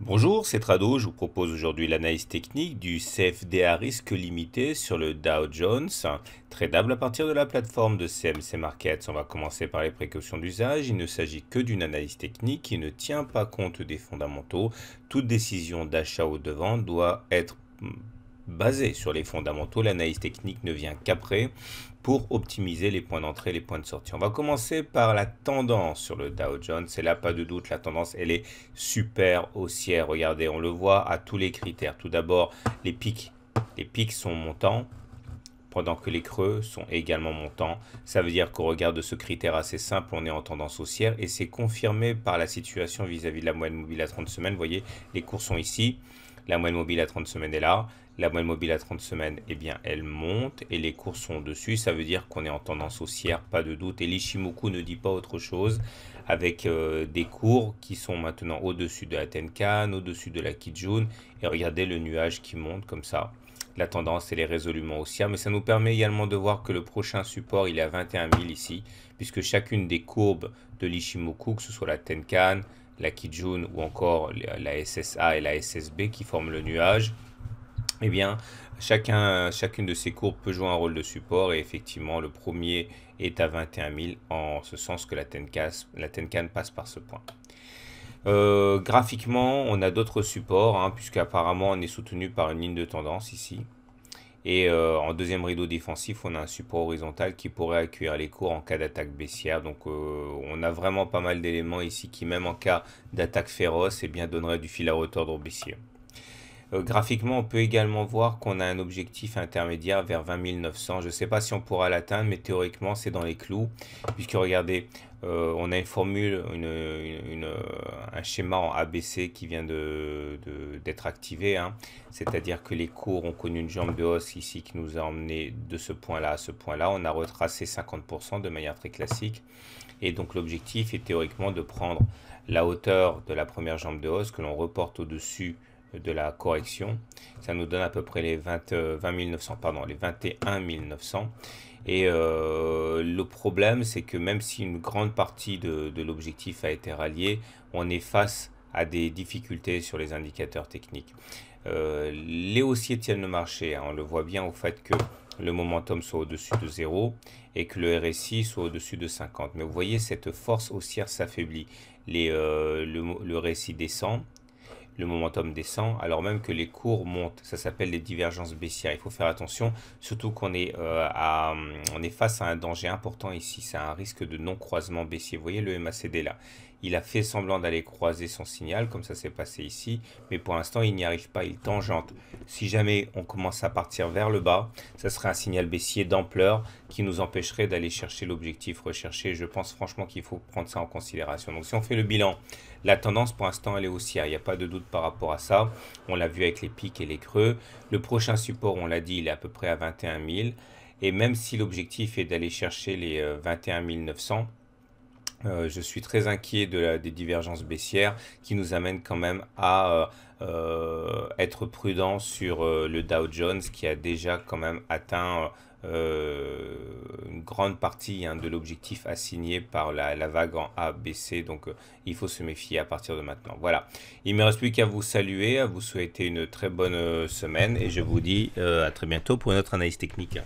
Bonjour, c'est Trado. Je vous propose aujourd'hui l'analyse technique du CFD à risque limité sur le Dow Jones, tradable à partir de la plateforme de CMC Markets. On va commencer par les précautions d'usage. Il ne s'agit que d'une analyse technique qui ne tient pas compte des fondamentaux. Toute décision d'achat ou de vente doit être basée sur les fondamentaux. L'analyse technique ne vient qu'après pour optimiser les points d'entrée et les points de sortie. On va commencer par la tendance sur le Dow Jones. Et là, pas de doute, la tendance, elle est super haussière. Regardez, on le voit à tous les critères. Tout d'abord, les pics. Les pics sont montants, pendant que les creux sont également montants. Ça veut dire qu'au regard de ce critère assez simple, on est en tendance haussière et c'est confirmé par la situation vis-à-vis de la moyenne mobile à 30 semaines. Vous voyez, les cours sont ici. La moyenne mobile à 30 semaines est là. La moyenne mobile à 30 semaines, eh bien, elle monte et les cours sont au-dessus. Ça veut dire qu'on est en tendance haussière, pas de doute. Et l'Ishimoku ne dit pas autre chose avec des cours qui sont maintenant au-dessus de la Tenkan, au-dessus de la Kijun. Et regardez le nuage qui monte comme ça. La tendance, elle est résolument haussière, mais ça nous permet également de voir que le prochain support, il est à 21 000 ici, puisque chacune des courbes de l'Ishimoku, que ce soit la Tenkan, la Kijun ou encore la SSA et la SSB qui forment le nuage, eh bien, chacune de ces courbes peut jouer un rôle de support et effectivement, le premier est à 21 000 en ce sens que la Tenkan passe par ce point. Graphiquement, on a d'autres supports, hein, puisque apparemment on est soutenu par une ligne de tendance ici. Et en deuxième rideau défensif, on a un support horizontal qui pourrait accueillir les cours en cas d'attaque baissière. Donc on a vraiment pas mal d'éléments ici qui, même en cas d'attaque féroce, eh bien, donneraient du fil à retordre baissier. Graphiquement, on peut également voir qu'on a un objectif intermédiaire vers 20 900. Je ne sais pas si on pourra l'atteindre, mais théoriquement, c'est dans les clous. Puisque regardez, on a une formule, un schéma en ABC qui vient d'être activé, hein. C'est-à-dire que les cours ont connu une jambe de hausse ici qui nous a emmené de ce point-là à ce point-là. On a retracé 50% de manière très classique. Et donc l'objectif est théoriquement de prendre la hauteur de la première jambe de hausse que l'on reporte au-dessus de la correction. Ça nous donne à peu près les 20 900, pardon, les 21 900. Et le problème, c'est que même si une grande partie de l'objectif a été ralliée, on est face à des difficultés sur les indicateurs techniques. Les haussiers tiennent le marché, hein. On le voit bien au fait que le momentum soit au-dessus de 0 et que le RSI soit au-dessus de 50. Mais vous voyez, cette force haussière s'affaiblit. Le RSI descend, le momentum descend, alors même que les cours montent. Ça s'appelle les divergences baissières. Il faut faire attention, surtout qu'on est, on est face à un danger important ici. C'est un risque de non-croisement baissier. Vous voyez le MACD là. Il a fait semblant d'aller croiser son signal, comme ça s'est passé ici, mais pour l'instant, il n'y arrive pas, il tangente. Si jamais on commence à partir vers le bas, ça serait un signal baissier d'ampleur qui nous empêcherait d'aller chercher l'objectif recherché. Je pense franchement qu'il faut prendre ça en considération. Donc si on fait le bilan, la tendance pour l'instant, elle est haussière, il n'y a pas de doute par rapport à ça. On l'a vu avec les pics et les creux. Le prochain support, on l'a dit, il est à peu près à 21 000. Et même si l'objectif est d'aller chercher les 21 900, je suis très inquiet des divergences baissières qui nous amènent quand même à être prudent sur le Dow Jones qui a déjà quand même atteint une grande partie, hein, de l'objectif assigné par la vague en A, B, C. Donc il faut se méfier à partir de maintenant. Voilà, il ne me reste plus qu'à vous saluer, à vous souhaiter une très bonne semaine et je vous dis à très bientôt pour une autre analyse technique.